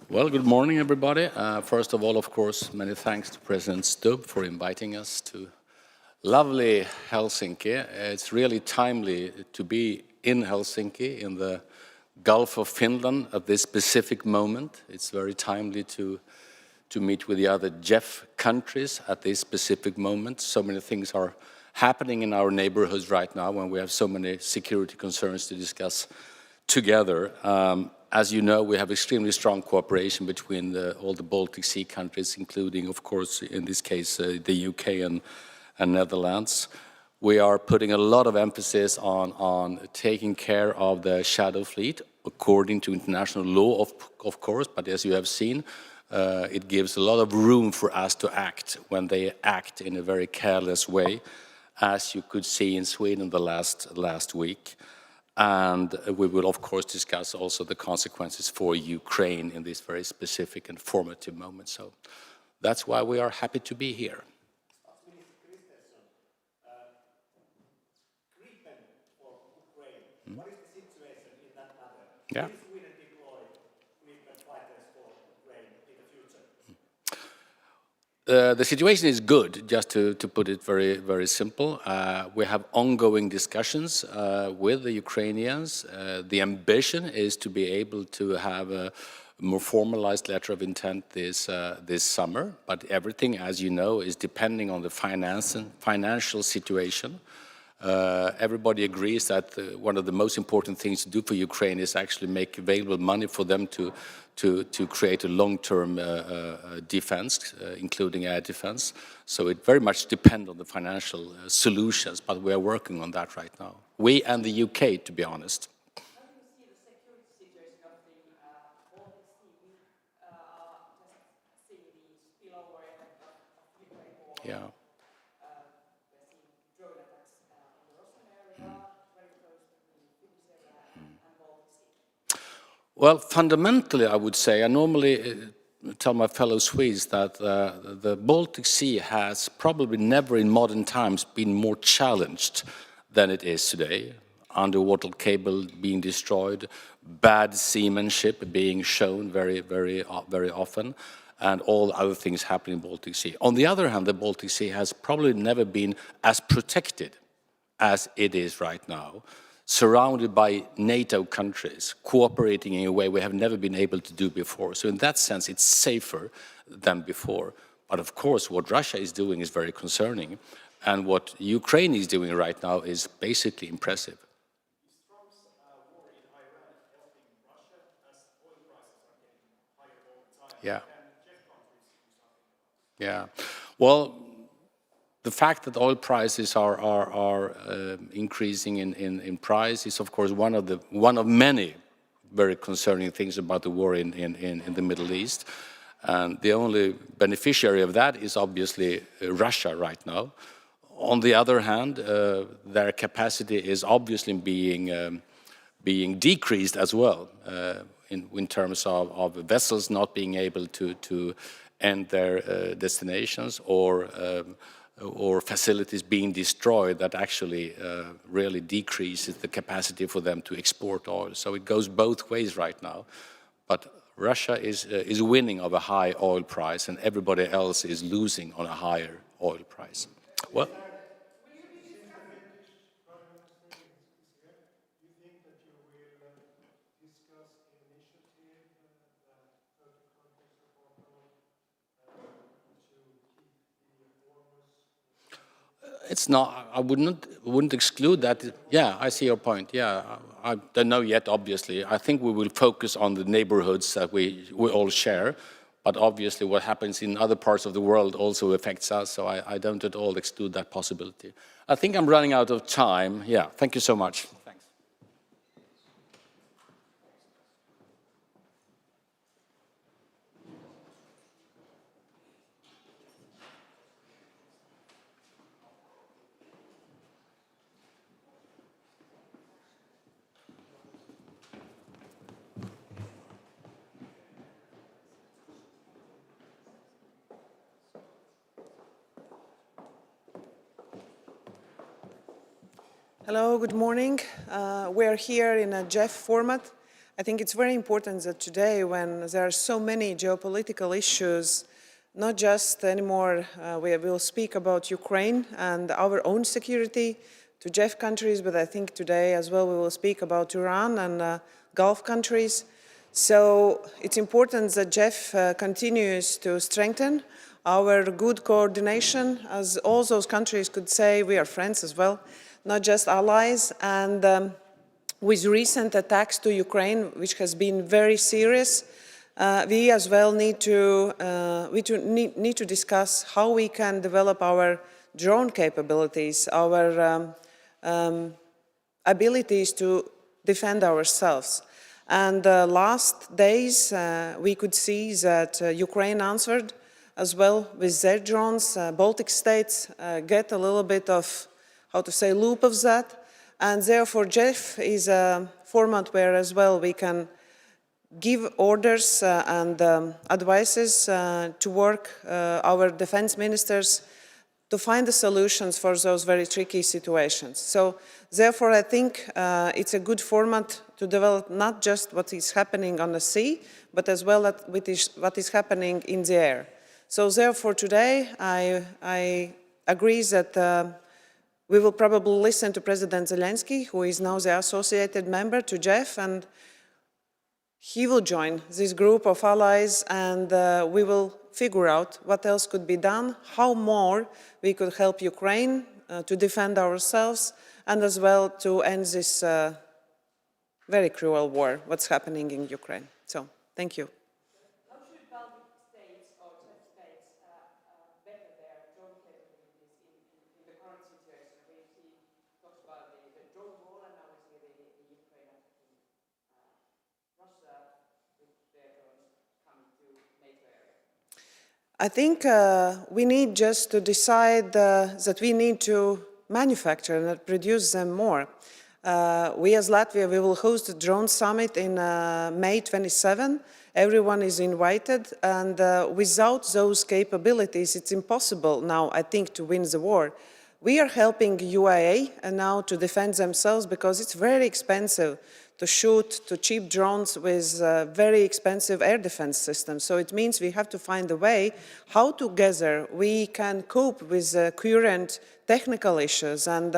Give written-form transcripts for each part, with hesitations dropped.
Well, good morning, everybody. First of all, of course, many thanks to President Stubb for inviting us to lovely Helsinki. It's really timely to be in Helsinki, in the Gulf of Finland at this specific moment. It's very timely to meet with the other JEF countries at this specific moment. So many things are happening in our neighborhoods right now when we have so many security concerns to discuss together. As you know, we have extremely strong cooperation between all the Baltic Sea countries, including, of course, in this case, the UK and Netherlands. We are putting a lot of emphasis on taking care of the shadow fleet, according to international law, of course, but as you have seen, it gives a lot of room for us to act when they act in a very careless way, as you could see in Sweden the last week. And we will, of course, discuss also the consequences for Ukraine in this very specific and formative moment. So that's why we are happy to be here. What is the situation in that matter? Yeah. Will Sweden deploy Gripen fighters for Ukraine in the future? The situation is good, just to put it very, very simple. We have ongoing discussions with the Ukrainians. The ambition is to be able to have a more formalized letter of intent this summer, but everything, as you know, is depending on the financial situation. Everybody agrees that one of the most important things to do for Ukraine is actually make available money for them to create a long-term defense, including air defense. So it very much depends on the financial solutions, but we are working on that right now. We and the UK, to be honest. How do you see the security situation of the Baltic Sea? Just seeing the spillover effect of Ukraine war. Yeah. Well, fundamentally, I would say, I normally tell my fellow Swedes that the Baltic Sea has probably never in modern times been more challenged than it is today. Underwater cable being destroyed, bad seamanship being shown very, very, very often, and all other things happening in the Baltic Sea. On the other hand, the Baltic Sea has probably never been as protected as it is right now, surrounded by NATO countries, cooperating in a way we have never been able to do before. So in that sense, it's safer than before. But of course, what Russia is doing is very concerning. And what Ukraine is doing right now is basically impressive. Is Trump's war in Iran helping Russia as oil prices are getting higher all the time? Yeah. Can JEF countries do something about this? Yeah. Well, the fact that oil prices are increasing in price is, of course, one of many very concerning things about the war in the Middle East. And the only beneficiary of that is obviously Russia right now. On the other hand, their capacity is obviously being decreased as well in terms of vessels not being able to end their destinations or facilities being destroyed that actually really decreases the capacity for them to export oil. So it goes both ways right now. But Russia is winning of a high oil price and everybody else is losing on a higher oil price. Well, it's not. I wouldn't exclude that. Yeah, I see your point. Yeah, I don't know yet. Obviously, I think we will focus on the neighborhoods that we all share. But obviously, what happens in other parts of the world also affects us. So I don't at all exclude that possibility. I think I'm running out of time. Yeah. Thank you so much. Thanks. Hello, good morning. We're here in a JEF format, I think it's very important that today, when there are so many geopolitical issues, not just anymore we will speak about Ukraine and our own security to JEF countries, but I think today as well we will speak about Iran and Gulf countries. So it's important that JEF continues to strengthen our good coordination, as all those countries could say we are friends as well, not just allies. And with recent attacks to Ukraine, which has been very serious, we as well need to discuss how we can develop our drone capabilities, our abilities to defend ourselves. And last days, we could see that Ukraine answered as well with their drones. Baltic states get a little bit of, how to say, loop of that. And therefore, JEF is a format where as well we can give orders and advices to work our defense ministers to find the solutions for those very tricky situations. So therefore, I think it's a good format to develop not just what is happening on the sea, but as well what is happening in the air. So therefore, today, I agree that we will probably listen to President Zelenskyy, who is now the associated member to JEF, and he will join this group of allies, and we will figure out what else could be done, how more we could help Ukraine to defend ourselves, and as well to end this very cruel war, what's happening in Ukraine. So, thank you. How should Baltic states or JEF states better their drone capabilities in the current situation? We talked about the drone war, and now we see the Ukraine attacking Russia with their drones coming to NATO area. I think we need just to decide that we need to manufacture and produce them more. We as Latvia, we will host a drone summit in May 27. Everyone is invited, and without those capabilities, it's impossible now, I think, to win the war. We are helping UAE now to defend themselves because it's very expensive to shoot to cheap drones with very expensive air defense systems. So it means we have to find a way how together we can cope with current technical issues. And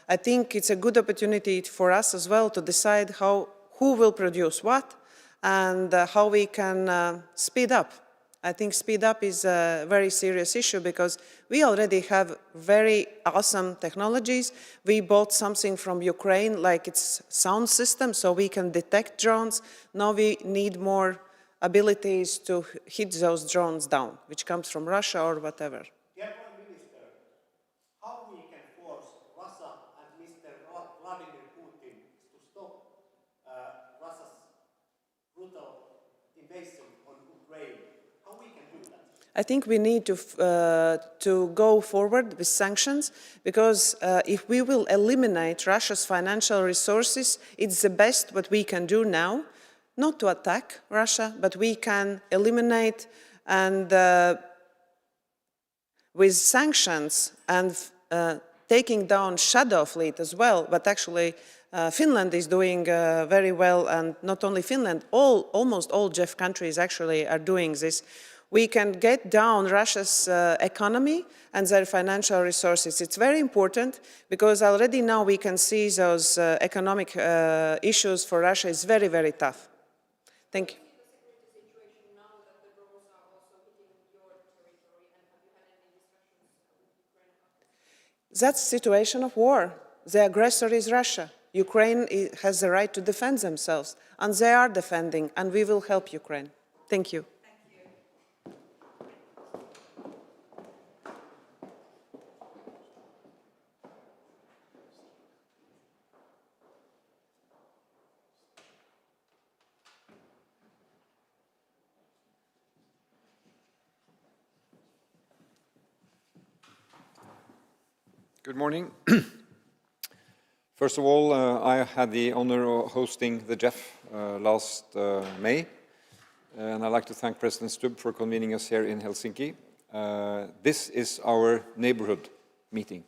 I think it's a good opportunity for us as well to decide who will produce what and how we can speed up. I think speed up is a very serious issue because we already have very awesome technologies. We bought something from Ukraine, like its sound system, so we can detect drones. Now we need more abilities to hit those drones down, which comes from Russia or whatever. Dear Prime Minister, how we can force Russia and Mr. Vladimir Putin to stop Russia's brutal invasion on Ukraine? How we can do that? I think we need to go forward with sanctions because if we will eliminate Russia's financial resources, it's the best what we can do now, not to attack Russia, but we can eliminate and with sanctions and taking down shadow fleet as well, but actually Finland is doing very well, and not only Finland, almost all JEF countries actually are doing this. We can get down Russia's economy and their financial resources. It's very important because already now we can see those economic issues for Russia is very, very tough. Thank you. That's the situation of war. The aggressor is Russia. Ukraine has the right to defend themselves, and they are defending, and we will help Ukraine. Thank you. Good morning. First of all, I had the honor of hosting the JEF last May, and I'd like to thank President Stubb for convening us here in Helsinki. This is our neighborhood meeting,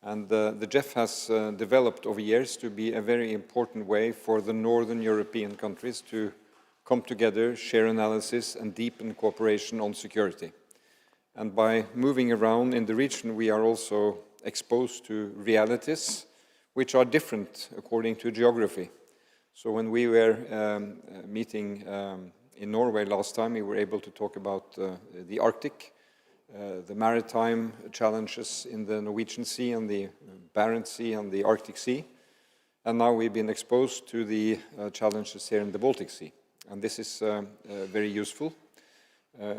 And the JEF has developed over years to be a very important way for the northern European countries to come together, share analysis, and deepen cooperation on security. And by moving around in the region, we are also exposed to realities which are different according to geography. So when we were meeting in Norway last time, we were able to talk about the Arctic, the maritime challenges in the Norwegian Sea and the Barents Sea and the Arctic Sea. And now we've been exposed to the challenges here in the Baltic Sea. And this is very useful.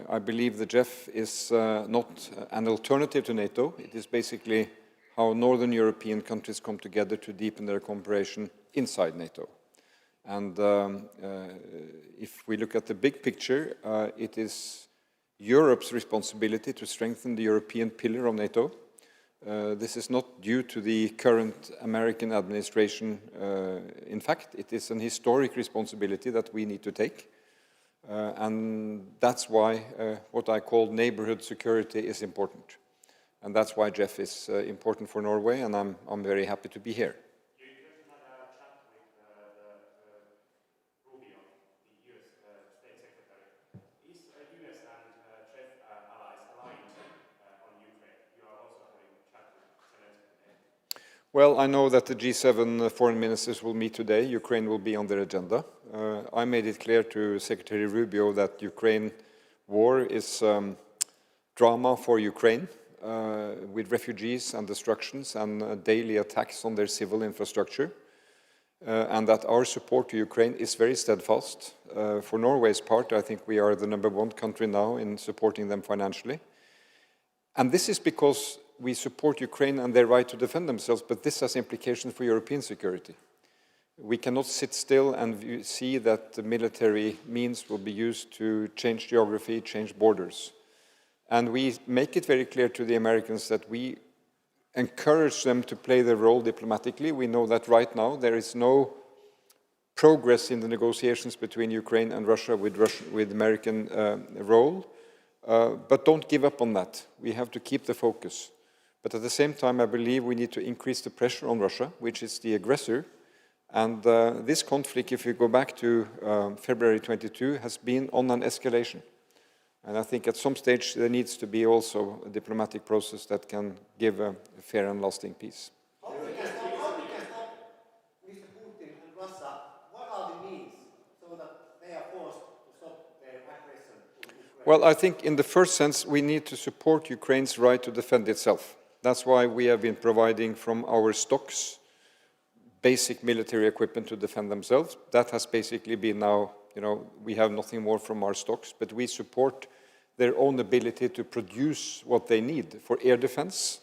I believe the JEF is not an alternative to NATO. It is basically how northern European countries come together to deepen their cooperation inside NATO. And if we look at the big picture, it is Europe's responsibility to strengthen the European pillar of NATO. This is not due to the current American administration. In fact, it is an historic responsibility that we need to take. And that's why what I call neighborhood security is important. And that's why JEF is important for Norway, and I'm very happy to be here. You just had a chat with Rubio, the US State Secretary. Is US and JEF allies aligned on Ukraine? You are also having a chat with Zelenskyy. Well, I know that the G7 foreign ministers will meet today. Ukraine will be on their agenda. I made it clear to Secretary Rubio that Ukraine war is drama for Ukraine, with refugees and destructions and daily attacks on their civil infrastructure, and that our support to Ukraine is very steadfast. For Norway's part, I think we are the #1 country now in supporting them financially. And this is because we support Ukraine and their right to defend themselves, but this has implications for European security. We cannot sit still and see that the military means will be used to change geography, change borders. And we make it very clear to the Americans that we encourage them to play their role diplomatically. We know that right now there is no progress in the negotiations between Ukraine and Russia with American role. But don't give up on that. We have to keep the focus. But at the same time, I believe we need to increase the pressure on Russia, which is the aggressor. And this conflict, if you go back to February 22, has been on an escalation. And I think at some stage there needs to be also a diplomatic process that can give a fair and lasting peace. How we can stop Mr. Putin and Russia? What are the means so that they are forced to stop their aggression to Ukraine? Well, I think in the first sense we need to support Ukraine's right to defend itself. That's why we have been providing from our stocks basic military equipment to defend themselves. That has basically been now, we have nothing more from our stocks, but we support their own ability to produce what they need for air defense,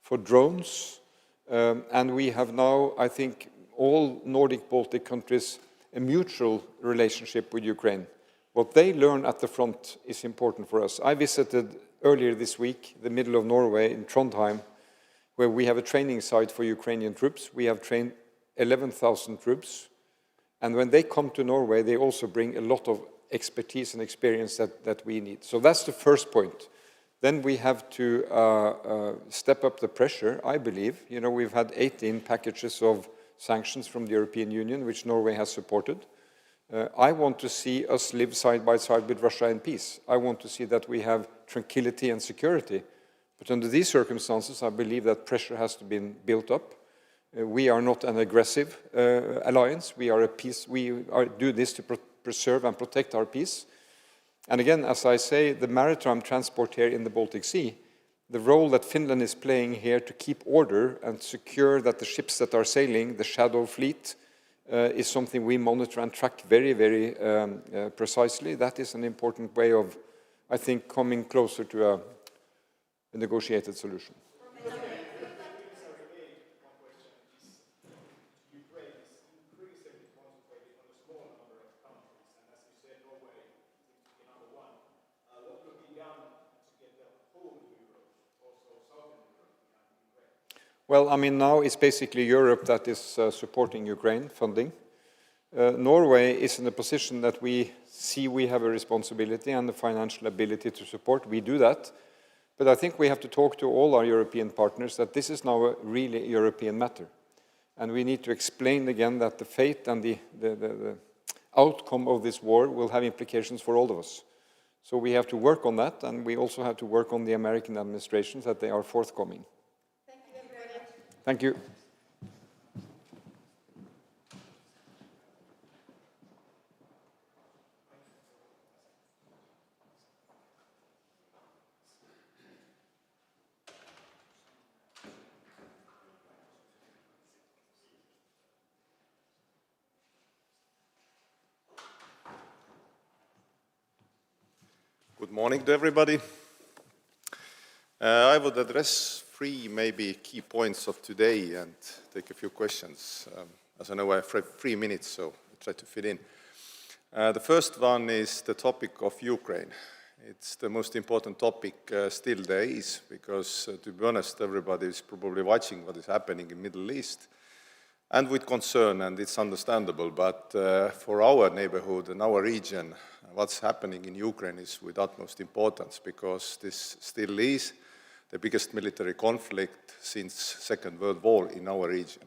for drones, and we have now, I think, all Nordic Baltic countries a mutual relationship with Ukraine. What they learn at the front is important for us. I visited earlier this week the middle of Norway in Trondheim, where we have a training site for Ukrainian troops. We have trained 11,000 troops, and when they come to Norway, they also bring a lot of expertise and experience that we need. So that's the first point. Then we have to step up the pressure, I believe. We've had 18 packages of sanctions from the European Union, which Norway has supported. I want to see us live side by side with Russia in peace. I want to see that we have tranquility and security. But under these circumstances, I believe that pressure has to be built up. We are not an aggressive alliance. We are a peace. We do this to preserve and protect our peace. And again, as I say, the maritime transport here in the Baltic Sea, the role that Finland is playing here to keep order and secure that the ships that are sailing, the shadow fleet, is something we monitor and track very, very precisely. That is an important way of, I think, coming closer to a negotiated solution. Well, I mean, now it's basically Europe that is supporting Ukraine, funding. Norway is in a position that we see we have a responsibility and the financial ability to support. We do that. But I think we have to talk to all our European partners that this is now a really European matter. And we need to explain again that the fate and the outcome of this war will have implications for all of us. So we have to work on that, and we also have to work on the American administrations that they are forthcoming. Thank you, everybody. Thank you. Good morning to everybody. I would address three maybe key points of today and take a few questions. As I know, I have 3 minutes, so I'll try to fit in. The first one is the topic of Ukraine. It's the most important topic still there is, because to be honest, everybody is probably watching what is happening in the Middle East, and with concern, and it's understandable, but for our neighborhood and our region, what's happening in Ukraine is with utmost importance, because this still is the biggest military conflict since Second World War in our region,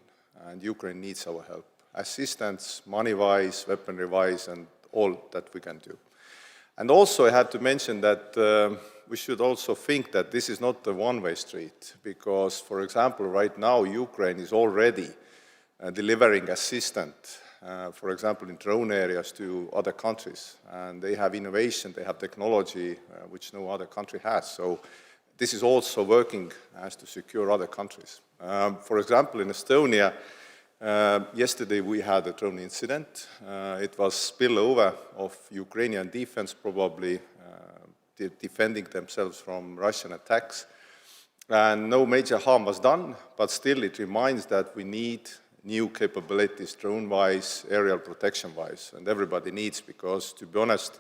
and Ukraine needs our help. Assistance, money-wise, weaponry-wise, and all that we can do. And also I have to mention that we should also think that this is not a one-way street, because, for example, right now Ukraine is already delivering assistance, for example, in drone areas to other countries. And they have innovation, they have technology which no other country has. So this is also working as to secure other countries. For example, in Estonia, yesterday we had a drone incident. It was spillover of Ukrainian defense, probably defending themselves from Russian attacks. And no major harm was done, but still it reminds that we need new capabilities, drone-wise, aerial protection-wise, and everybody needs, because, to be honest,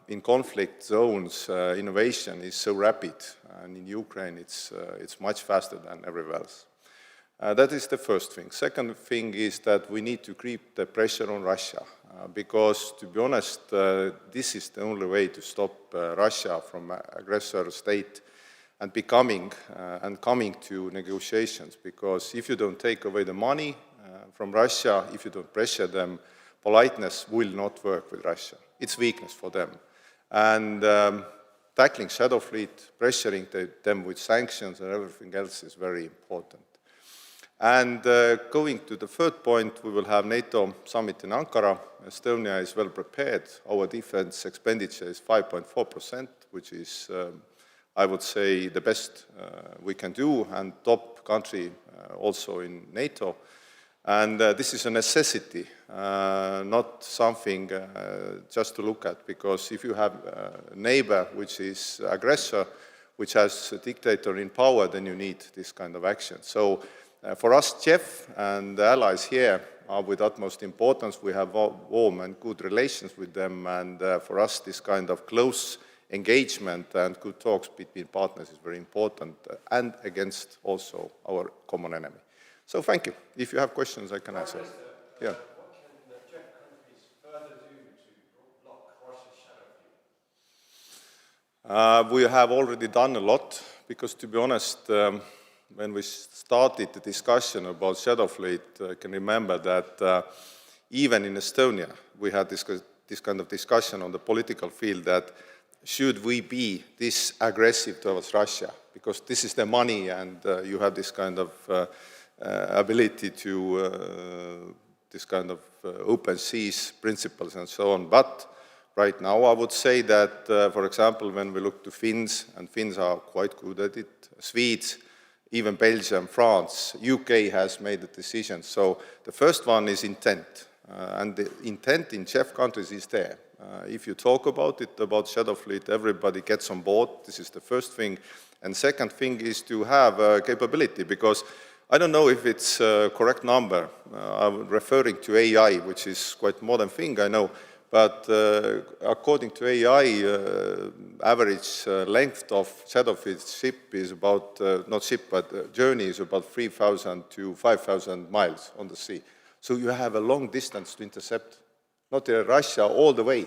in conflict zones, innovation is so rapid, and in Ukraine it's much faster than everywhere else. That is the first thing. Second thing is that we need to keep the pressure on Russia, because, to be honest, this is the only way to stop Russia from aggressor state and becoming and coming to negotiations, because if you don't take away the money from Russia, if you don't pressure them, politeness will not work with Russia. It's weakness for them. And tackling shadow fleet, pressuring them with sanctions and everything else is very important. And going to the third point, we will have NATO summit in Ankara. Estonia is well prepared. Our defense expenditure is 5.4%, which is I would say the best we can do, and top country also in NATO. And this is a necessity, not something just to look at, because if you have a neighbor which is aggressor, which has a dictator in power, then you need this kind of action. So for us, JEF and the allies here are with utmost importance. We have warm and good relations with them, and for us this kind of close engagement and good talks between partners is very important, and against also our common enemy. So thank you. If you have questions, I can answer. Yeah. What can the JEF countries further do to block Russia's shadow fleet? We have already done a lot, because, to be honest, when we started the discussion about shadow fleet, I can remember that even in Estonia we had this kind of discussion on the political field, that should we be this aggressive towards Russia? Because this is the money, and you have this kind of ability to this kind of open seas principles and so on. But right now I would say that, for example, when we look to Finns, and Finns are quite good at it, Swedes, even Belgium, France, UK has made a decision. So the first one is intent, and the intent in JEF countries is there. If you talk about it, about shadow fleet, everybody gets on board. This is the first thing. And second thing is to have capability, because I don't know if it's a correct number. I'm referring to AI, which is quite modern thing, I know. But according to AI, average length of shadow fleet ship is about, not ship, but journey is about 3,000 to 5,000 miles on the sea. So you have a long distance to intercept, not in Russia all the way.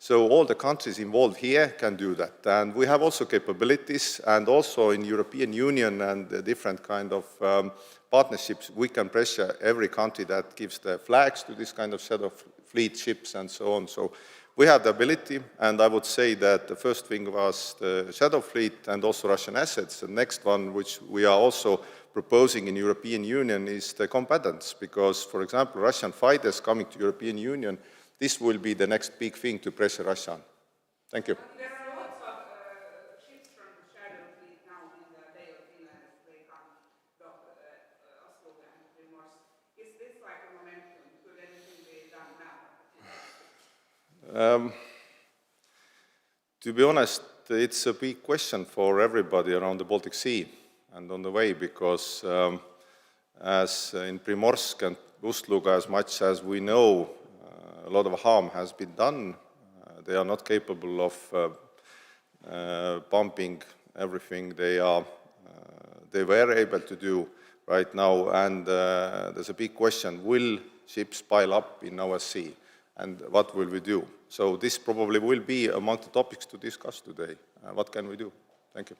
So all the countries involved here can do that. And we have also capabilities, and also in European Union and the different kind of partnerships, we can pressure every country that gives the flags to this kind of set of fleet ships and so on. So we have the ability, and I would say that the first thing was the shadow fleet and also Russian assets. The next one, which we are also proposing in European Union, is the combatants, because, for example, Russian fighters coming to European Union, this will be the next big thing to pressure Russia on. Thank you. There are lots of ships from the shadow fleet now in the Bay of Finland as they come to Oslo and Primors. Is this like a momentum? Could anything be done now? To be honest, it's a big question for everybody around the Baltic Sea and on the way, because as in Primorsk and Ust-Luga, as much as we know, a lot of harm has been done. They are not capable of pumping everything they were able to do right now, and there's a big question: will ships pile up in our sea, and what will we do? So this probably will be among the topics to discuss today. What can we do? Thank you.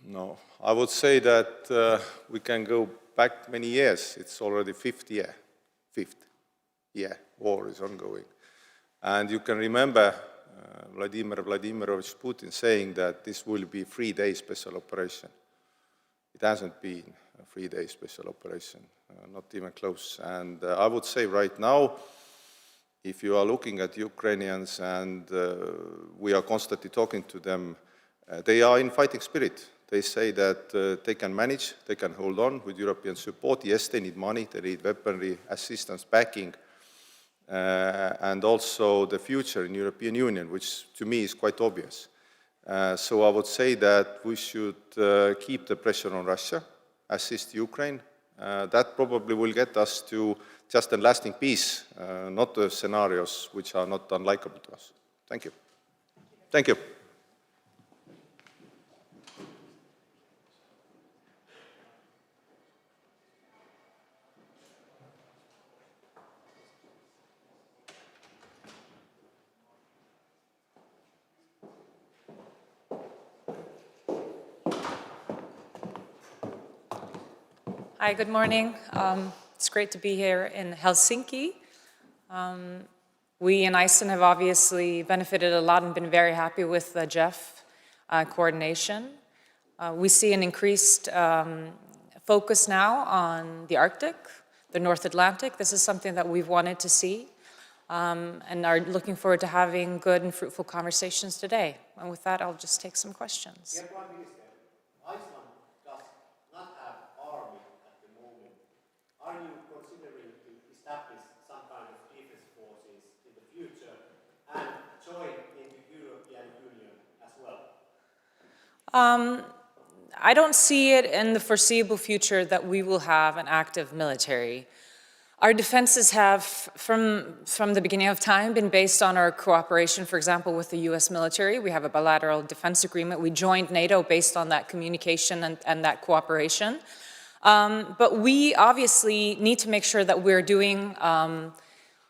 No, I would say that we can go back many years. It's already fifth year war is ongoing. And you can remember Vladimir Vladimirovich Putin saying that this will be 3-day special operation. It hasn't been a 3-day special operation, not even close. And I would say right now, if you are looking at Ukrainians, and we are constantly talking to them, they are in fighting spirit. They say that they can manage, they can hold on with European support. Yes, they need money, they need weaponry, assistance, backing, and also the future in European Union, which to me is quite obvious. So I would say that we should keep the pressure on Russia, assist Ukraine. That probably will get us to just a lasting peace, not the scenarios which are not unlikable to us. Thank you. Thank you. Hi, good morning. It's great to be here in Helsinki. We in Iceland have obviously benefited a lot and been very happy with the JEF coordination. We see an increased focus now on the Arctic, the North Atlantic. This is something that we've wanted to see and are looking forward to having good and fruitful conversations today. And with that, I'll just take some questions. Dear Prime Minister, Iceland does not have army at the moment. Are you considering to establish some kind of defense forces in the future and join in the European Union as well? I don't see it in the foreseeable future that we will have an active military. Our defenses have, from the beginning of time, been based on our cooperation, for example, with the US military. We have a bilateral defense agreement. We joined NATO based on that communication and that cooperation. But we obviously need to make sure that we're doing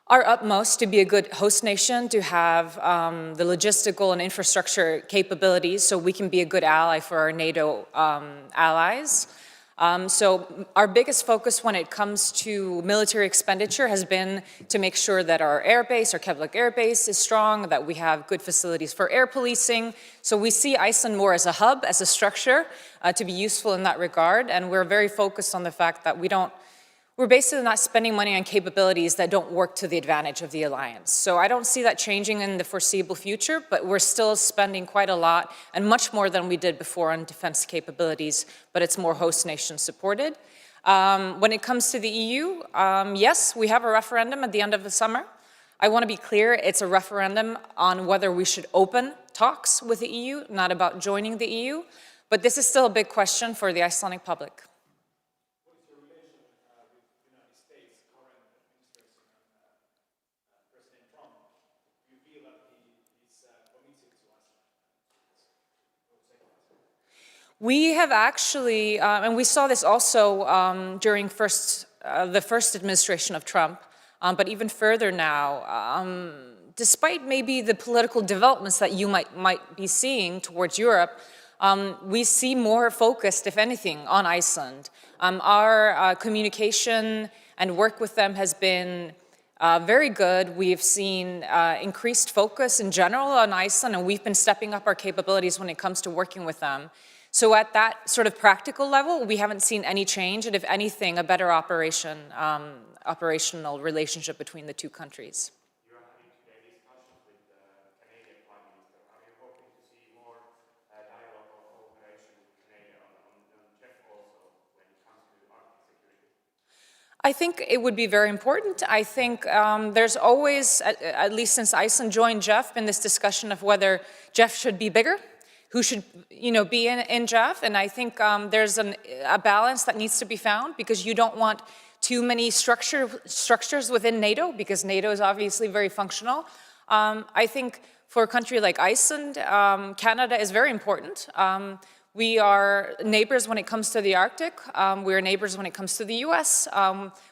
our utmost to be a good host nation, to have the logistical and infrastructure capabilities so we can be a good ally for our NATO allies. So our biggest focus when it comes to military expenditure has been to make sure that our airbase, our Keflavik Air Base, is strong, that we have good facilities for air policing. So we see Iceland more as a hub, as a structure, to be useful in that regard. And we're very focused on the fact that we're basically not spending money on capabilities that don't work to the advantage of the alliance. So I don't see that changing in the foreseeable future, but we're still spending quite a lot and much more than we did before on defense capabilities, but it's more host nation supported. When it comes to the EU, yes, we have a referendum at the end of the summer. I want to be clear, it's a referendum on whether we should open talks with the EU, not about joining the EU, but this is still a big question for the Icelandic public. We have actually, and we saw this also during the first administration of Trump, but even further now, despite maybe the political developments that you might be seeing towards Europe, we see more focused, if anything, on Iceland. Our communication and work with them has been very good. We've seen increased focus in general on Iceland, and we've been stepping up our capabilities when it comes to working with them. So at that sort of practical level, we haven't seen any change, and if anything, a better operational relationship between the two countries. You are having today discussions with the Canadian Prime Minister. Are you hoping to see more dialogue or cooperation with Canada on JEF also when it comes to Arctic security? I think it would be very important. I think there's always, at least since Iceland joined JEF, been this discussion of whether JEF should be bigger, who should, be in JEF, and I think there's a balance that needs to be found, because you don't want too many structures within NATO, because NATO is obviously very functional. I think for a country like Iceland, Canada is very important. We are neighbors when it comes to the Arctic. We are neighbors when it comes to the US.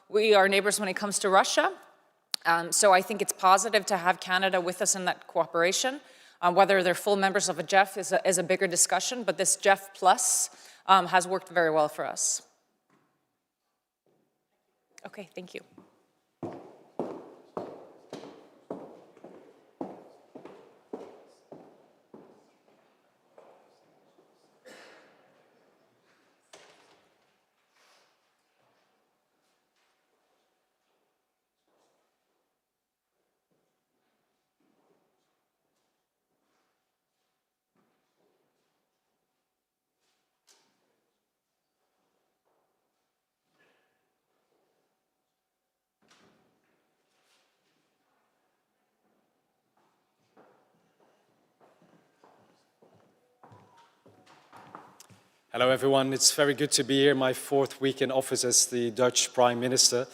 We are neighbors when it comes to Russia. So I think it's positive to have Canada with us in that cooperation. Whether they're full members of a JEF is a bigger discussion, but this JEF Plus has worked very well for us. Okay, thank you. Hello everyone, it's very good to be here, my fourth week in office as the Dutch Prime Minister.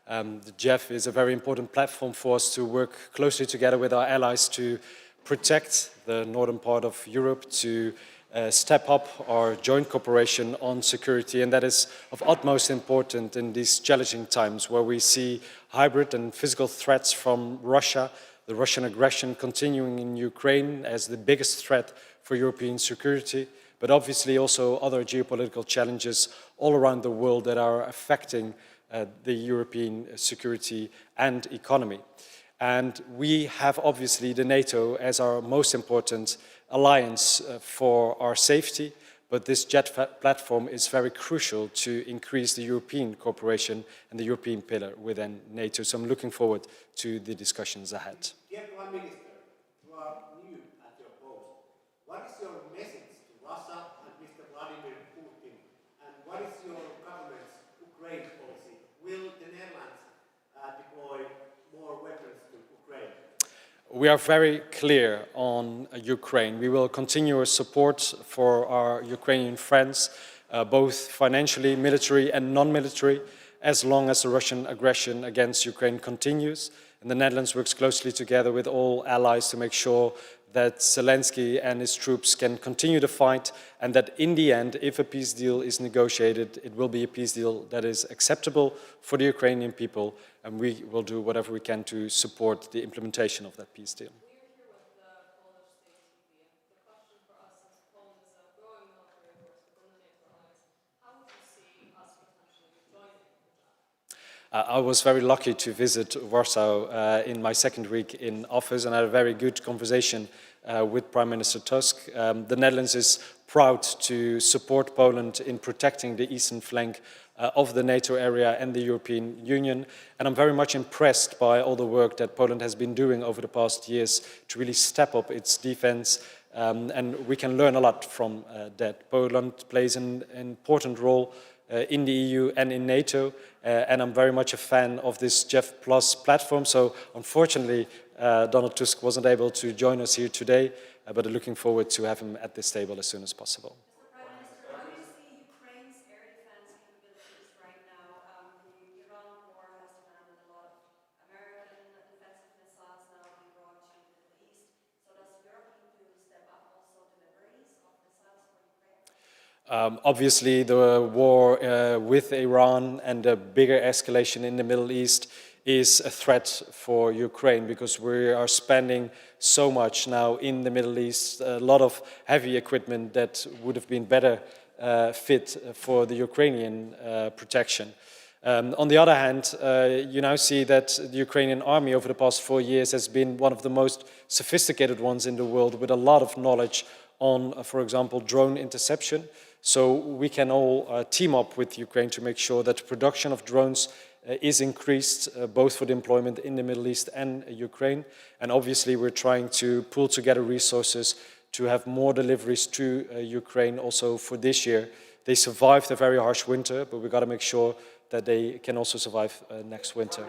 The JEF is a very important platform for us to work closely together with our allies to protect the northern part of Europe, to step up our joint cooperation on security, and that is of utmost importance in these challenging times where we see hybrid and physical threats from Russia, the Russian aggression continuing in Ukraine as the biggest threat for European security, but obviously also other geopolitical challenges all around the world that are affecting the European security and economy. And we have obviously the NATO as our most important alliance for our safety, but this JEF platform is very crucial to increase the European cooperation and the European pillar within NATO. So I'm looking forward to the discussions ahead. Dear Prime Minister, you are new at your post. What is your message to Russia and Mr. Volodymyr Putin? And what is your government's Ukraine policy? Will the Netherlands deploy more weapons to Ukraine? We are very clear on Ukraine. We will continue our support for our Ukrainian friends, both financially, military and non-military, as long as the Russian aggression against Ukraine continues. And the Netherlands works closely together with all allies to make sure that Zelenskyy and his troops can continue to fight, and that in the end, if a peace deal is negotiated, it will be a peace deal that is acceptable for the Ukrainian people, and we will do whatever we can to support the implementation of that peace deal. We are here with the Polish state TV. The question for us, since Poland is a growing military force within the NATO alliance, how would you see us potentially joining the JEF? I was very lucky to visit Warsaw in my second week in office, and I had a very good conversation with Prime Minister Tusk. The Netherlands is proud to support Poland in protecting the eastern flank of the NATO area and the European Union, and I'm very much impressed by all the work that Poland has been doing over the past years to really step up its defense, and we can learn a lot from that. Poland plays an important role in the EU and in NATO, and I'm very much a fan of this JEF Plus platform. So unfortunately, Donald Tusk wasn't able to join us here today, but I'm looking forward to have him at this table as soon as possible. Mr. Prime Minister, how do you see Ukraine's air defense capabilities right now? The Iran war has demanded a lot of American defensive missiles now being brought to the Middle East. So does Europe need to step up also deliveries of missiles for Ukraine? Obviously, the war with Iran and the bigger escalation in the Middle East is a threat for Ukraine because we are spending so much now in the Middle East, a lot of heavy equipment that would have been better fit for the Ukrainian protection. On the other hand, you now see that the Ukrainian army over the past 4 years has been one of the most sophisticated ones in the world with a lot of knowledge on, for example, drone interception. So we can all team up with Ukraine to make sure that the production of drones is increased, both for the employment in the Middle East and Ukraine. And obviously we're trying to pool together resources to have more deliveries to Ukraine also for this year. They survived a very harsh winter, but we've got to make sure that they can also survive next winter.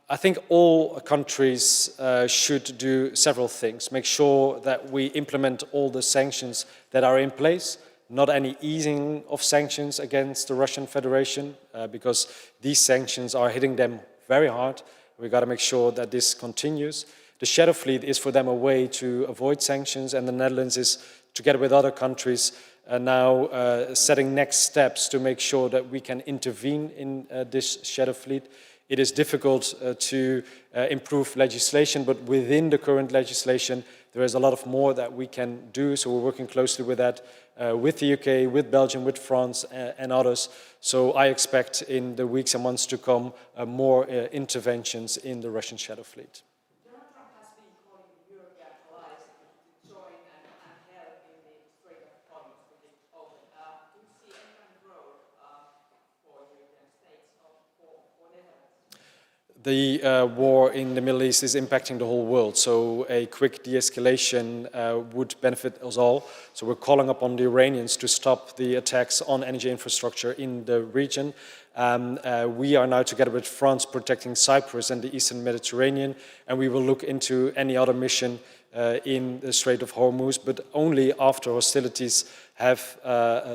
I think all countries should do several things. Make sure that we implement all the sanctions that are in place, not any easing of sanctions against the Russian Federation, because these sanctions are hitting them very hard. We've got to make sure that this continues. The Shadow Fleet is for them a way to avoid sanctions, and the Netherlands is, together with other countries, now setting next steps to make sure that we can intervene in this Shadow Fleet. It is difficult to improve legislation, but within the current legislation, there is a lot of more that we can do. So we're working closely with that, with the UK, with Belgium, with France, and others. So I expect in the weeks and months to come more interventions in the Russian Shadow Fleet. Donald Trump has been calling European allies to join and help in the Strait of Hormuz to be open. Do you see any kind of role for European states or for Netherlands? The war in the Middle East is impacting the whole world, so a quick de-escalation would benefit us all. So we're calling upon the Iranians to stop the attacks on energy infrastructure in the region. We are now, together with France, protecting Cyprus and the Eastern Mediterranean, and we will look into any other mission in the Strait of Hormuz, but only after hostilities have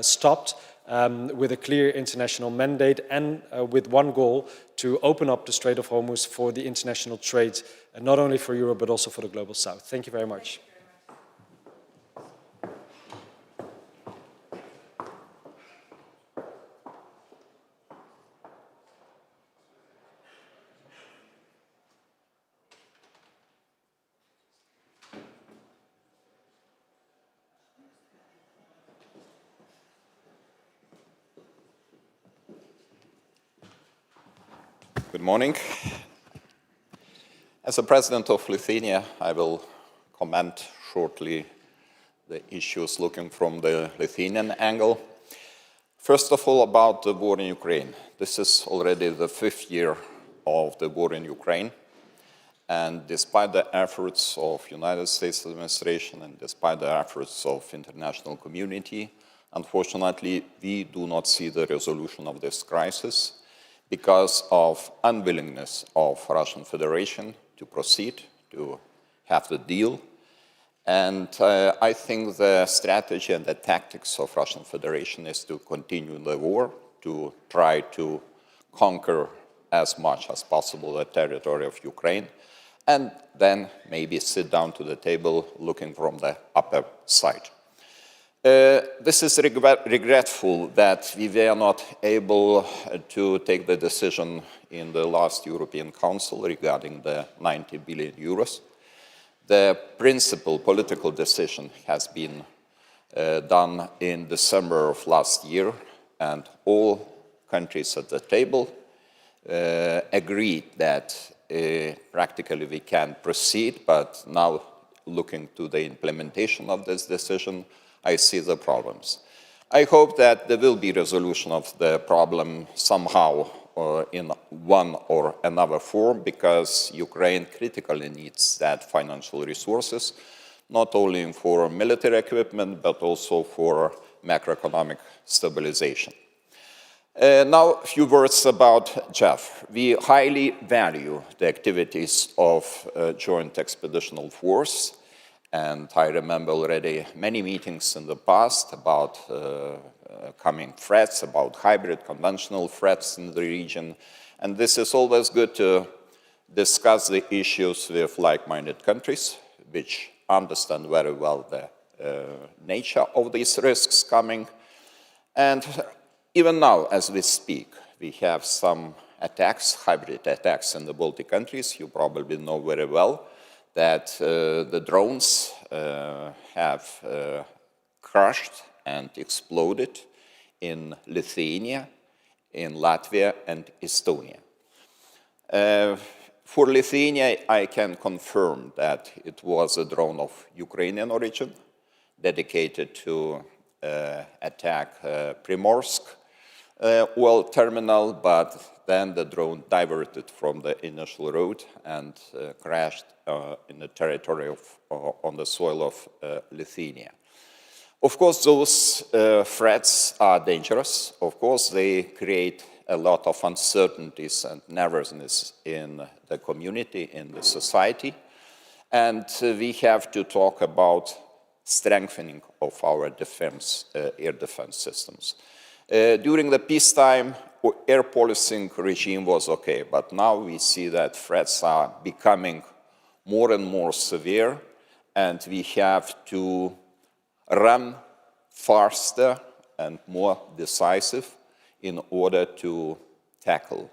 stopped, with a clear international mandate and with one goal, to open up the Strait of Hormuz for the international trade, not only for Europe but also for the global south. Thank you very much. Good morning. As the President of Lithuania, I will comment shortly the issues looking from the Lithuanian angle. First of all, about the war in Ukraine. This is already the 5th year of the war in Ukraine. And despite the efforts of United States administration and despite the efforts of international community, unfortunately, we do not see the resolution of this crisis, because of unwillingness of Russian Federation to proceed, to have the deal. And I think the strategy and the tactics of Russian Federation is to continue the war, to try to conquer as much as possible the territory of Ukraine, and then maybe sit down to the table looking from the upper side. This is regretful that we were not able to take the decision in the last European Council regarding the 90 billion euros. The principal political decision has been done in December of last year, and all countries at the table agreed that practically we can proceed, but now looking to the implementation of this decision, I see the problems. I hope that there will be resolution of the problem somehow in one or another form, because Ukraine critically needs that financial resources, not only for military equipment, but also for macroeconomic stabilization. Now, a few words about JEF. We highly value the activities of Joint Expeditionary Force. And I remember already many meetings in the past about coming threats, about hybrid conventional threats in the region. And this is always good to discuss the issues with like-minded countries. which understand very well the nature of these risks coming. And even now, as we speak, we have some attacks, hybrid attacks in the Baltic countries. You probably know very well that the drones have crashed and exploded in Lithuania, in Latvia and Estonia. For Lithuania, I can confirm that it was a drone of Ukrainian origin, dedicated to attack Primorsk oil terminal, but then the drone diverted from the initial route and crashed in the territory of, on the soil of Lithuania. Of course, those threats are dangerous. Of course, they create a lot of uncertainties and nervousness in the community, in the society. And we have to talk about strengthening of our defense, air defense systems. During the peacetime, air policing regime was okay, but now we see that threats are becoming more and more severe, and we have to run faster and more decisive in order to tackle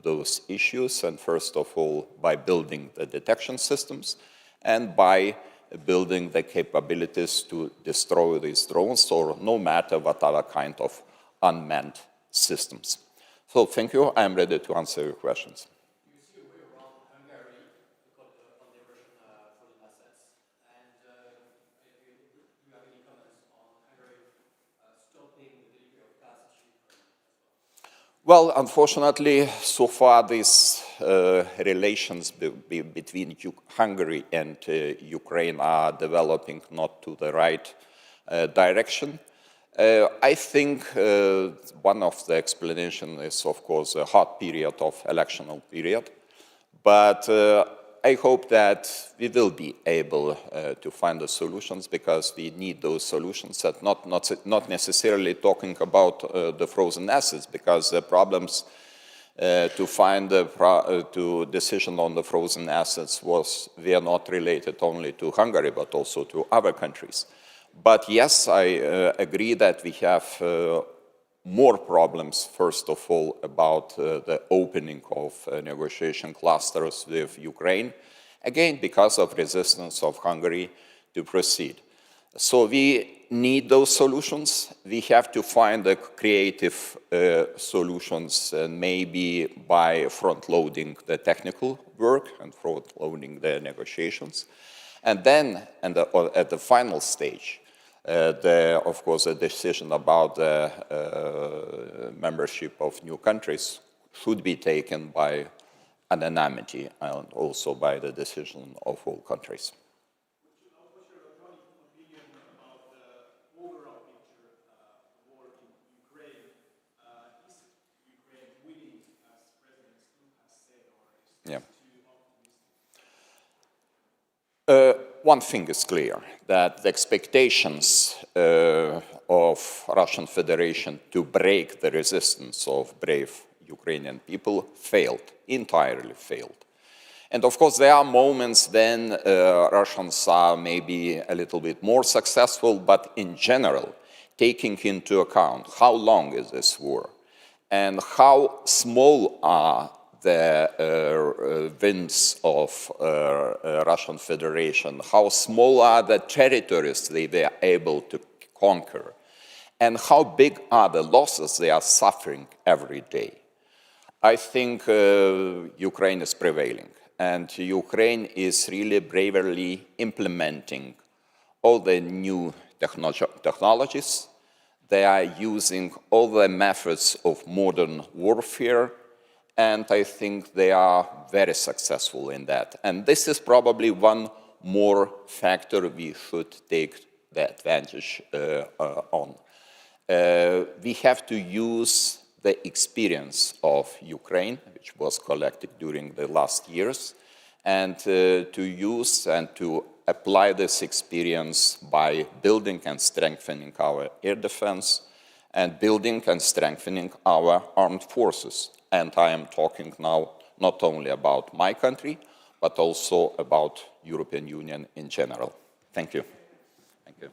those issues, and first of all by building the detection systems and by building the capabilities to destroy these drones, or no matter what other kind of unmanned systems. So thank you. I'm ready to answer your questions. Do you see a way around Hungary because on the Russian frozen assets? And do you have any comments on Hungary stopping the delivery of gas to Ukraine as well? Well, unfortunately, so far these relations between Hungary and Ukraine are developing not to the right direction. I think one of the explanations is, of course, a hot period of electional period, but I hope that we will be able to find the solutions, because we need those solutions, and not necessarily talking about the frozen assets, because the problems to find the decision on the frozen assets were not related only to Hungary, but also to other countries. But yes, I agree that we have more problems, first of all, about the opening of negotiation clusters with Ukraine, again, because of resistance of Hungary to proceed. So we need those solutions. We have to find the creative solutions, maybe by front-loading the technical work and front-loading the negotiations. And then, at the final stage, of course, a decision about the membership of new countries should be taken by unanimity and also by the decision of all countries. What's your opinion about the overall picture of the war in Ukraine? Is Ukraine winning, as President Stubb has said, or is it too optimistic? One thing is clear, that the expectations of Russian Federation to break the resistance of brave Ukrainian people failed, entirely failed. And of course there are moments when Russians are maybe a little bit more successful, but in general, taking into account how long is this war and how small are the wins of Russian Federation, how small are the territories they were able to conquer, and how big are the losses they are suffering every day. I think Ukraine is prevailing, and Ukraine is really bravely implementing all the new technologies. They are using all the methods of modern warfare, and I think they are very successful in that. And this is probably one more factor we should take the advantage on. We have to use the experience of Ukraine, which was collected during the last years, and to use and to apply this experience by building and strengthening our air defense and building and strengthening our armed forces. And I am talking now not only about my country, but also about European Union in general. Thank you. Thank you.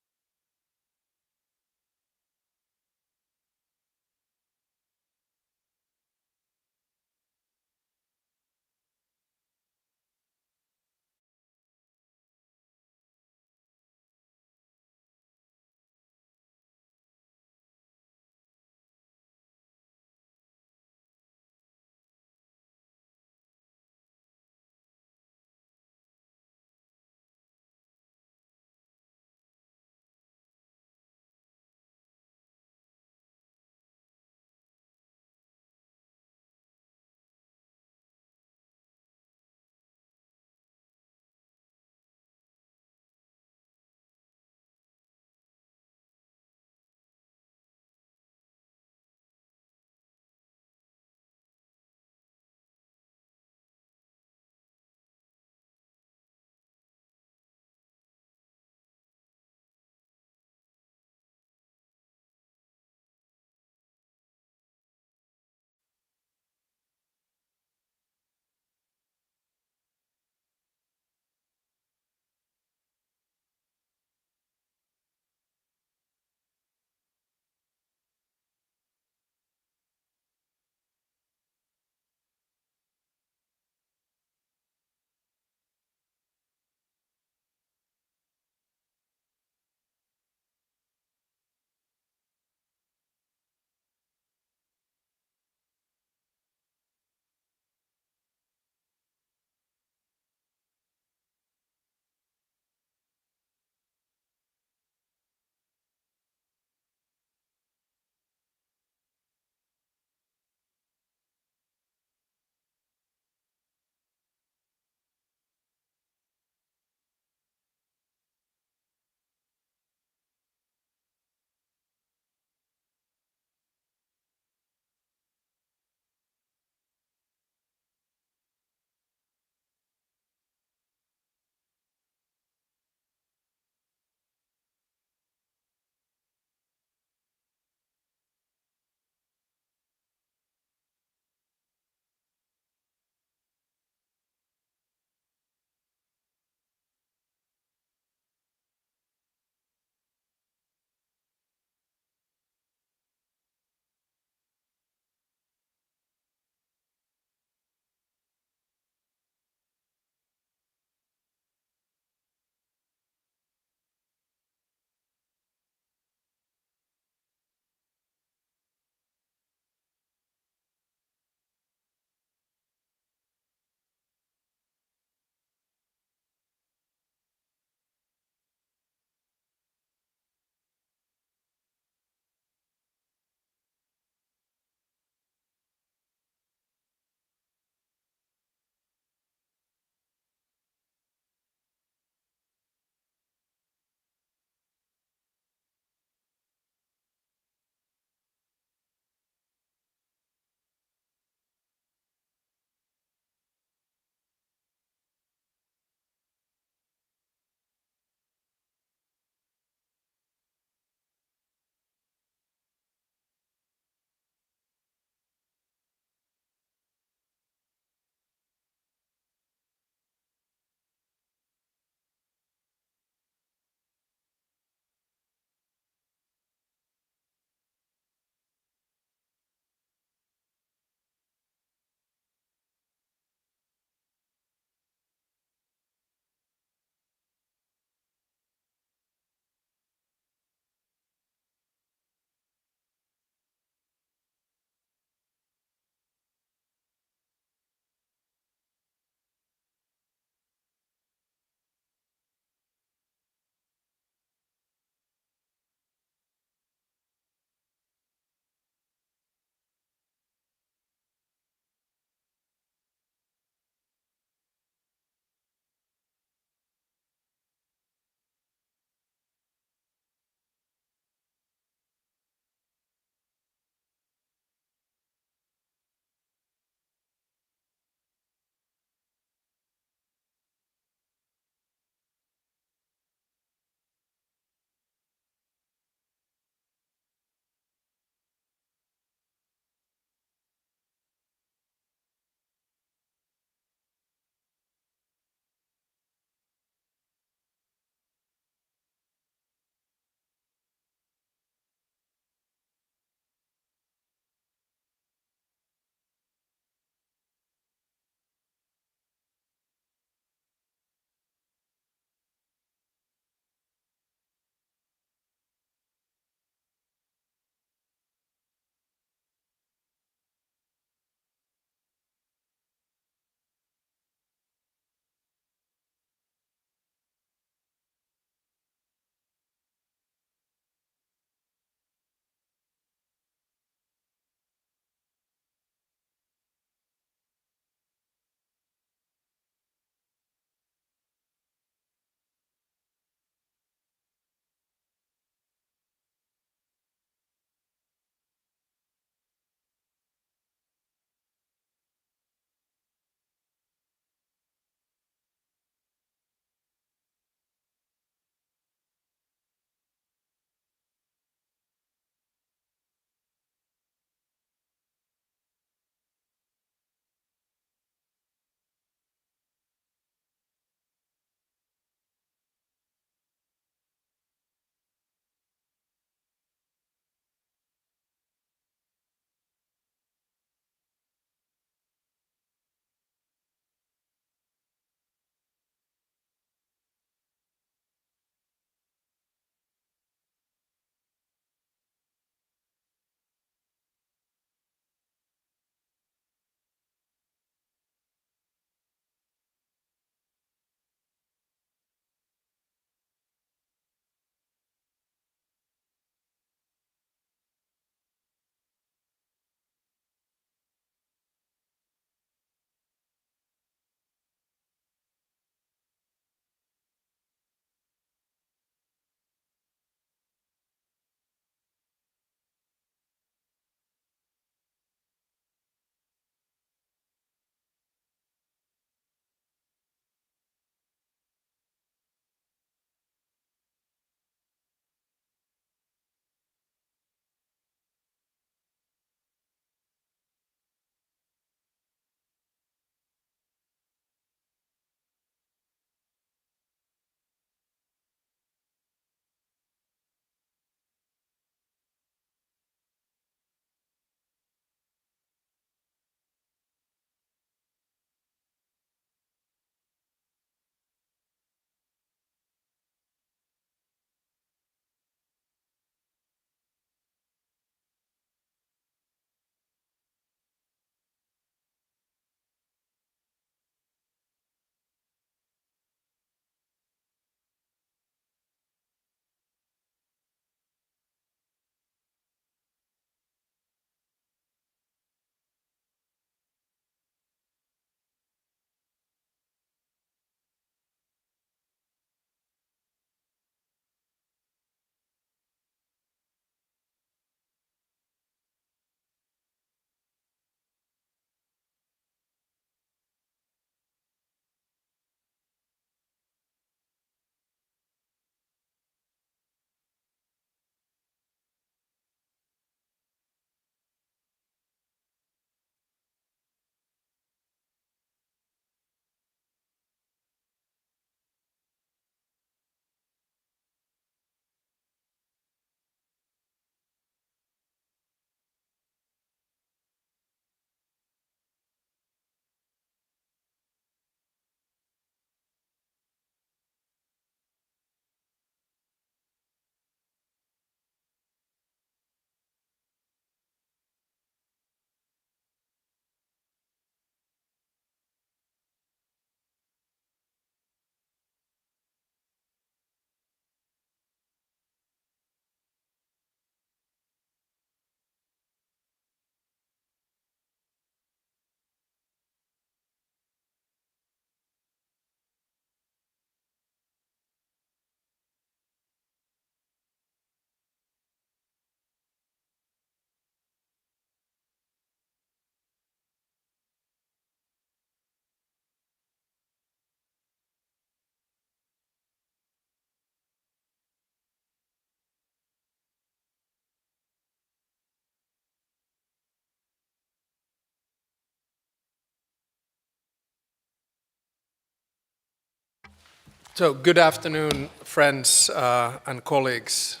So, good afternoon, friends and colleagues.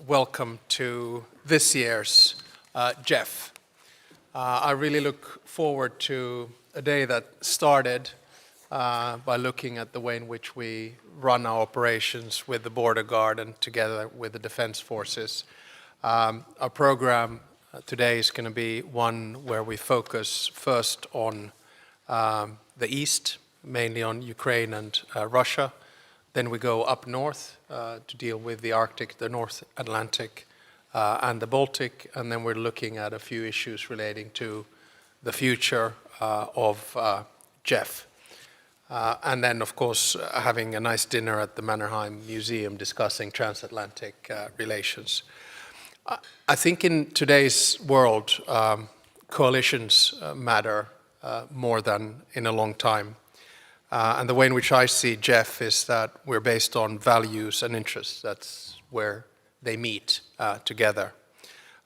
Welcome to this year's JEF. I really look forward to a day that started by looking at the way in which we run our operations with the border guard and together with the defense forces. Our program today is going to be one where we focus first on the east, mainly on Ukraine and Russia. Then we go up north to deal with the Arctic, the North Atlantic, and the Baltic. And then we're looking at a few issues relating to the future of JEF. And then, of course, having a nice dinner at the Mannerheim Museum discussing transatlantic relations. I think in today's world, coalitions matter more than in a long time. And the way in which I see JEF is that we're based on values and interests. That's where they meet together.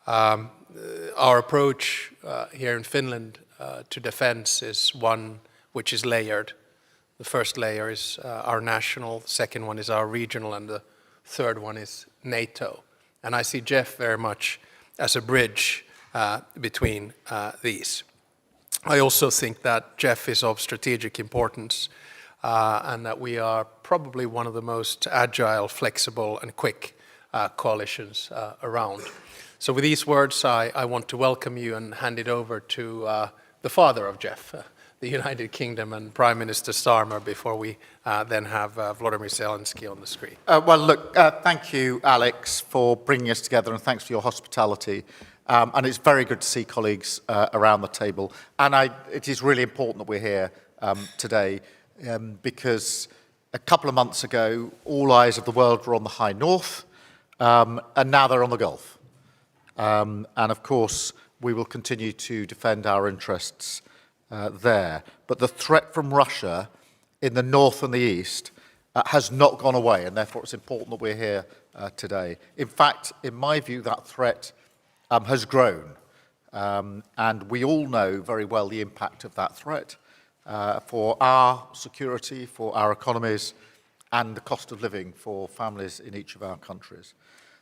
Our approach here in Finland to defense is one which is layered. The first layer is our national, the second one is our regional, and the third one is NATO. And I see JEF very much as a bridge between these. I also think that JEF is of strategic importance and that we are probably one of the most agile, flexible and quick coalitions around. So with these words, I want to welcome you and hand it over to the father of JEF, the United Kingdom, and Prime Minister Starmer, before we then have Volodymyr Zelenskyy on the screen. Well, look, thank you, Alex, for bringing us together, and thanks for your hospitality. And it's very good to see colleagues around the table. And it is really important that we're here today because a couple of months ago, all eyes of the world were on the high north, and now they're on the Gulf. And of course, we will continue to defend our interests there. But the threat from Russia in the north and the east has not gone away, and therefore it's important that we're here today. In fact, in my view, that threat has grown, and we all know very well the impact of that threat for our security, for our economies, and the cost of living for families in each of our countries.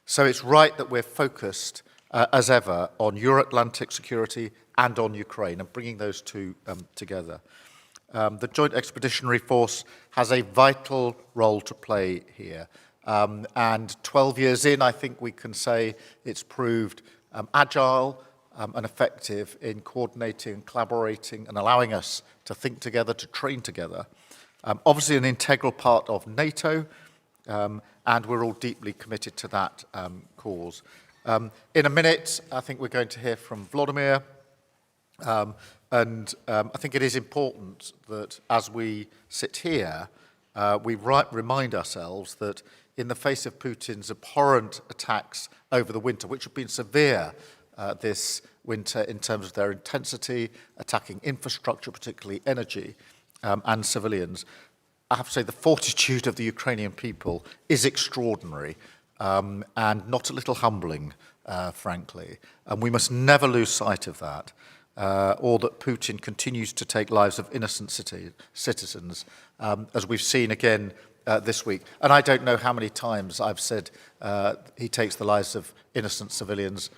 So it's right that we're focused, as ever, on Euro-Atlantic security and on Ukraine, and bringing those two together. The Joint Expeditionary Force has a vital role to play here, and 12 years in, I think we can say it's proved agile and effective in coordinating and collaborating and allowing us to think together, to train together. Obviously an integral part of NATO, and we're all deeply committed to that cause. In a minute, I think we're going to hear from Volodymyr, and I think it is important that as we sit here, we remind ourselves that in the face of Putin's abhorrent attacks over the winter, which have been severe this winter in terms of their intensity, attacking infrastructure, particularly energy, and civilians, I have to say the fortitude of the Ukrainian people is extraordinary and not a little humbling, frankly. And we must never lose sight of that, or that Putin continues to take lives of innocent citizens, as we've seen again this week. And I don't know how many times I've said he takes the lives of innocent civilians,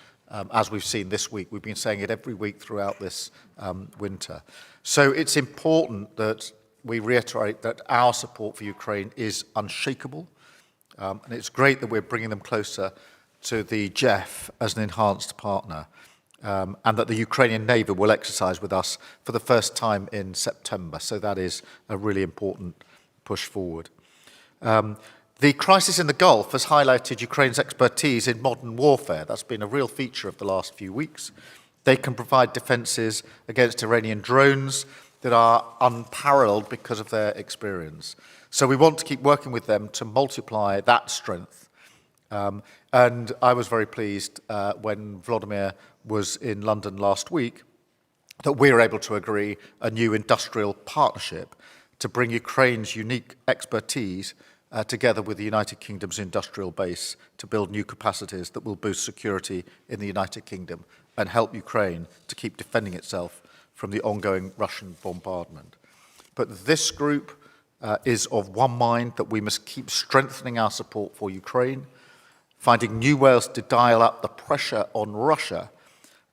as we've seen this week. We've been saying it every week throughout this winter. So it's important that we reiterate that our support for Ukraine is unshakable. And it's great that we're bringing them closer to the JEF as an enhanced partner, and that the Ukrainian Navy will exercise with us for the first time in September. So that is a really important push forward. The crisis in the Gulf has highlighted Ukraine's expertise in modern warfare. That's been a real feature of the last few weeks. They can provide defences against Iranian drones that are unparalleled because of their experience. So we want to keep working with them to multiply that strength. And I was very pleased when Volodymyr was in London last week that we were able to agree a new industrial partnership to bring Ukraine's unique expertise together with the United Kingdom's industrial base to build new capacities that will boost security in the United Kingdom and help Ukraine to keep defending itself from the ongoing Russian bombardment. But this group is of one mind that we must keep strengthening our support for Ukraine, finding new ways to dial up the pressure on Russia,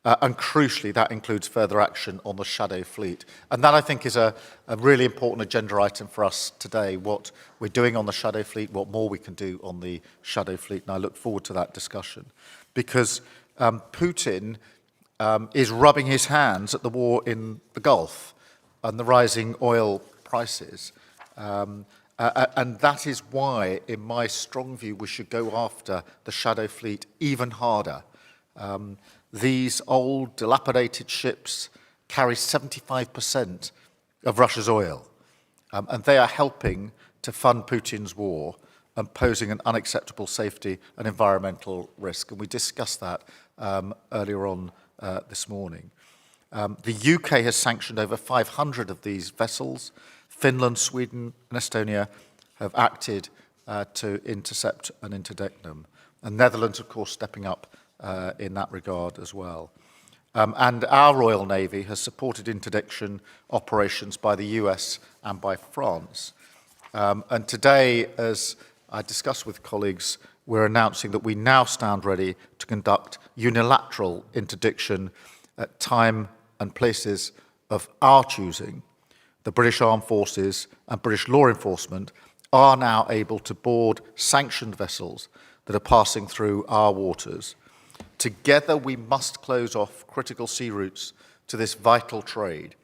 and crucially, that includes further action on the shadow fleet. And that, I think, is a really important agenda item for us today, what we're doing on the shadow fleet, what more we can do on the shadow fleet, and I look forward to that discussion. Because Putin is rubbing his hands at the war in the Gulf and the rising oil prices. And that is why, in my strong view, we should go after the shadow fleet even harder. These old, dilapidated ships carry 75% of Russia's oil, and they are helping to fund Putin's war and posing an unacceptable safety and environmental risk. And we discussed that earlier on this morning. The UK has sanctioned over 500 of these vessels. Finland, Sweden, and Estonia have acted to intercept and interdict them. And Netherlands, of course, stepping up in that regard as well. And our Royal Navy has supported interdiction operations by the US and by France. And today, as I discussed with colleagues, we're announcing that we now stand ready to conduct unilateral interdiction at time and places of our choosing. The British Armed Forces and British law enforcement are now able to board sanctioned vessels that are passing through our waters. Together, we must close off critical sea routes to this vital trade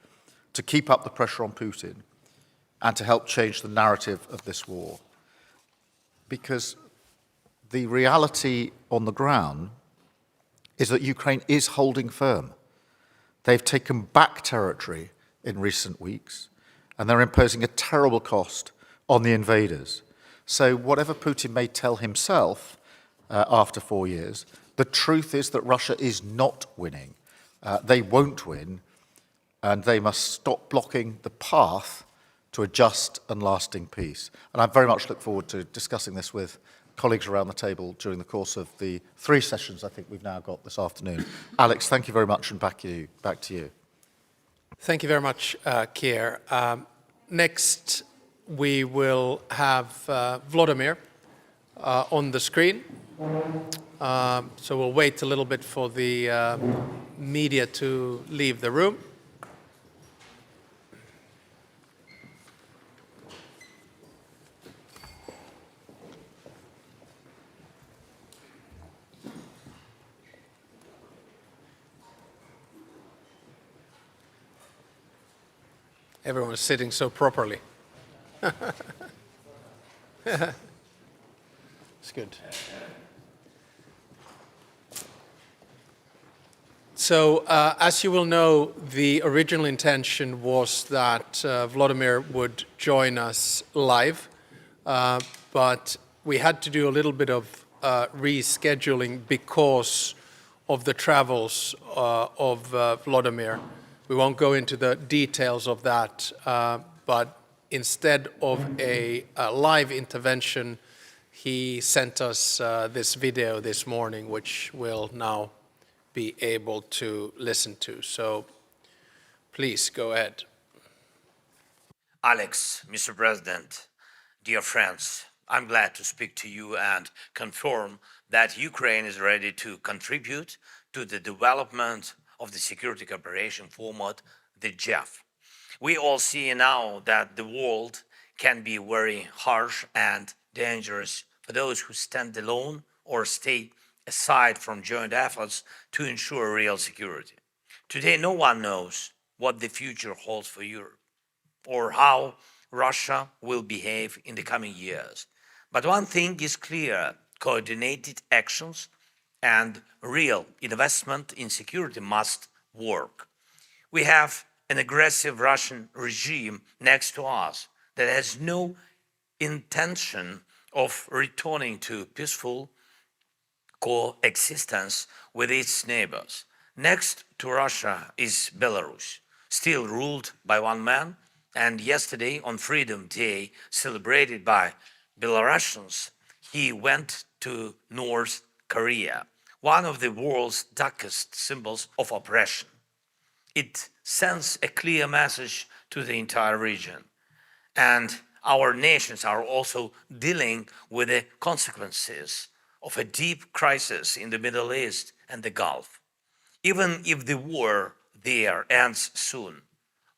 to keep up the pressure on Putin and to help change the narrative of this war. Because the reality on the ground is that Ukraine is holding firm. They've taken back territory in recent weeks, and they're imposing a terrible cost on the invaders. So whatever Putin may tell himself after 4 years, the truth is that Russia is not winning. They won't win, and they must stop blocking the path to a just and lasting peace. And I very much look forward to discussing this with colleagues around the table during the course of the 3 sessions I think we've now got this afternoon. Alex, thank you very much, and back to you. Thank you very much, Keir. Next, we will have Volodymyr on the screen. So we'll wait a little bit for the media to leave the room. Everyone's sitting so properly. It's good. So, as you will know, the original intention was that Volodymyr would join us live, but we had to do a little bit of rescheduling because of the travels of Volodymyr. We won't go into the details of that, but instead of a live intervention, he sent us this video this morning, which we'll now be able to listen to. So please go ahead. Alex, Mr. President, dear friends, I'm glad to speak to you and confirm that Ukraine is ready to contribute to the development of the security cooperation format, the JEF. We all see now that the world can be very harsh and dangerous for those who stand alone or stay aside from joint efforts to ensure real security. Today, no one knows what the future holds for Europe or how Russia will behave in the coming years. But one thing is clear: coordinated actions and real investment in security must work. We have an aggressive Russian regime next to us that has no intention of returning to peaceful coexistence with its neighbors. Next to Russia is Belarus, still ruled by one man, and yesterday on Freedom Day, celebrated by Belarusians, he went to North Korea, one of the world's darkest symbols of oppression. It sends a clear message to the entire region. And our nations are also dealing with the consequences of a deep crisis in the Middle East and the Gulf. Even if the war there ends soon,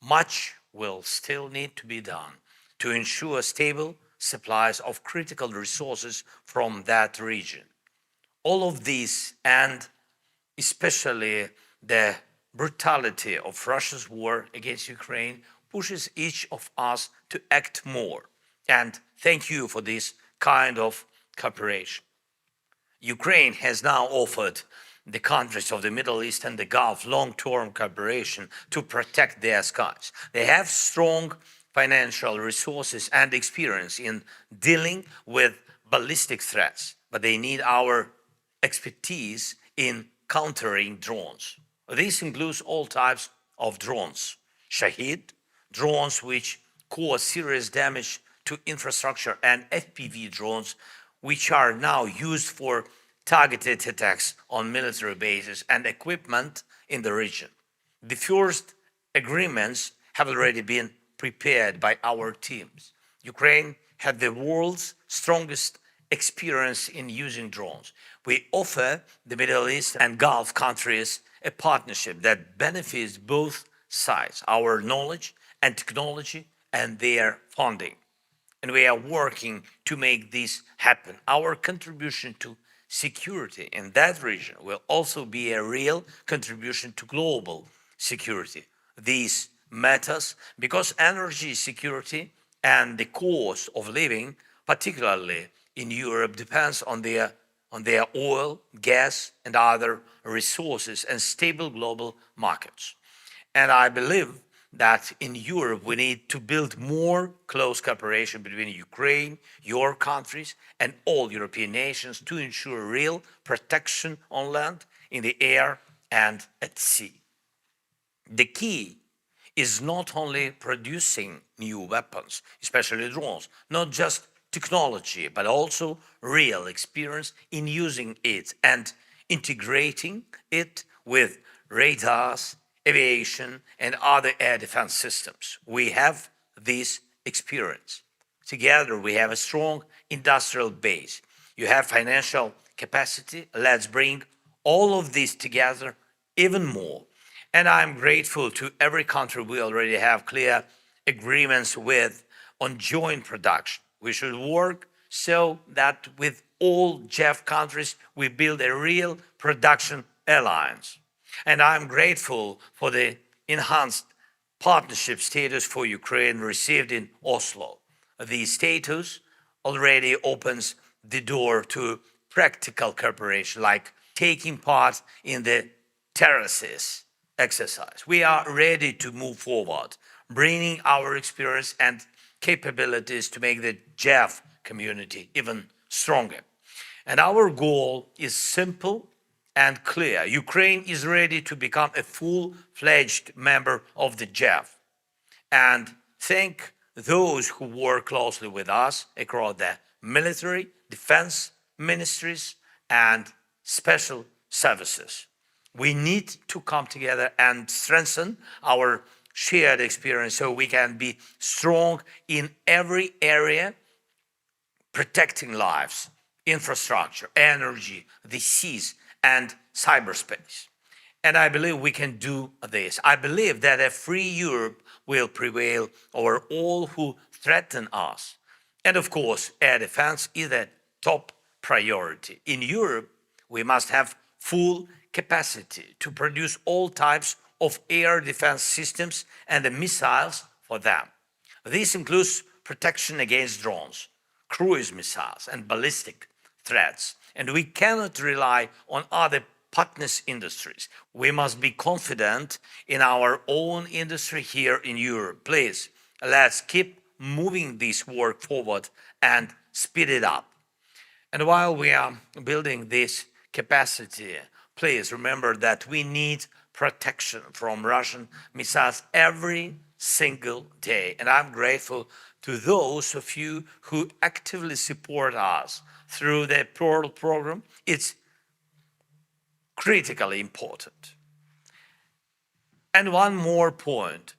much will still need to be done to ensure stable supplies of critical resources from that region. All of these, and especially the brutality of Russia's war against Ukraine, pushes each of us to act more. And thank you for this kind of cooperation. Ukraine has now offered the countries of the Middle East and the Gulf long-term cooperation to protect their skies. They have strong financial resources and experience in dealing with ballistic threats, but they need our expertise in countering drones. This includes all types of drones. Shahid, drones which cause serious damage to infrastructure, and FPV drones, which are now used for targeted attacks on military bases and equipment in the region. The first agreements have already been prepared by our teams. Ukraine had the world's strongest experience in using drones. We offer the Middle East and Gulf countries a partnership that benefits both sides, our knowledge and technology and their funding. And we are working to make this happen. Our contribution to security in that region will also be a real contribution to global security. This matters because energy security and the cost of living, particularly in Europe, depends on their oil, gas, and other resources and stable global markets. And I believe that in Europe we need to build more close cooperation between Ukraine, your countries, and all European nations to ensure real protection on land, in the air, and at sea. The key is not only producing new weapons, especially drones, not just technology, but also real experience in using it and integrating it with radars, aviation, and other air defense systems. We have this experience. Together, we have a strong industrial base. You have financial capacity. Let's bring all of this together even more. And I'm grateful to every country we already have clear agreements with on joint production. We should work so that with all JEF countries, we build a real production alliance. And I'm grateful for the enhanced partnership status for Ukraine received in Oslo. The status already opens the door to practical cooperation, like taking part in the terraces exercise. We are ready to move forward, bringing our experience and capabilities to make the JEF community even stronger. And our goal is simple and clear. Ukraine is ready to become a full-fledged member of the JEF. And thank those who work closely with us across the military, defense ministries, and special services. We need to come together and strengthen our shared experience so we can be strong in every area, protecting lives, infrastructure, energy, the seas, and cyberspace. And I believe we can do this. I believe that a free Europe will prevail over all who threaten us. And of course, air defense is a top priority. In Europe, we must have full capacity to produce all types of air defense systems and the missiles for them. This includes protection against drones, cruise missiles, and ballistic threats. And we cannot rely on other partners' industries. We must be confident in our own industry here in Europe. Please, let's keep moving this work forward and speed it up. And while we are building this capacity, please remember that we need protection from Russian missiles every single day. And I'm grateful to those of you who actively support us through the Pearl program. It's critically important. And one more point.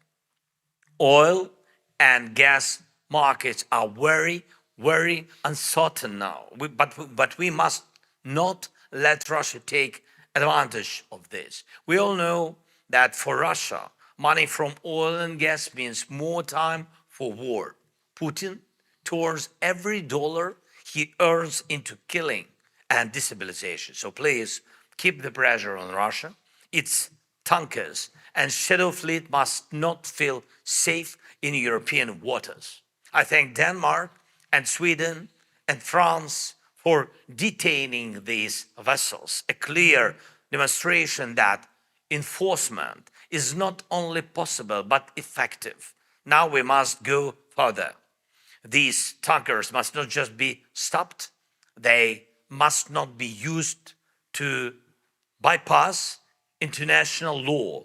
Oil and gas markets are very, very uncertain now. But we must not let Russia take advantage of this. We all know that for Russia, money from oil and gas means more time for war. Putin turns every dollar he earns into killing and destabilization. So please keep the pressure on Russia. Its tankers and shadow fleet must not feel safe in European waters. I thank Denmark and Sweden and France for detaining these vessels, a clear demonstration that enforcement is not only possible but effective. Now we must go further. These tankers must not just be stopped, they must not be used to bypass international law.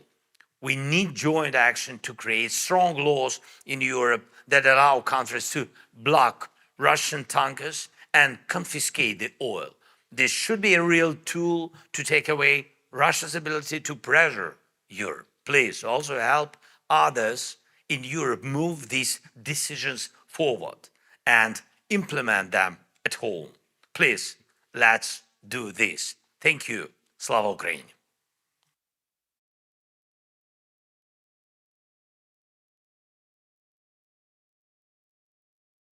We need joint action to create strong laws in Europe that allow countries to block Russian tankers and confiscate the oil. This should be a real tool to take away Russia's ability to pressure Europe. Please also help others in Europe move these decisions forward and implement them at home. Please, let's do this. Thank you. Slava Ukraini.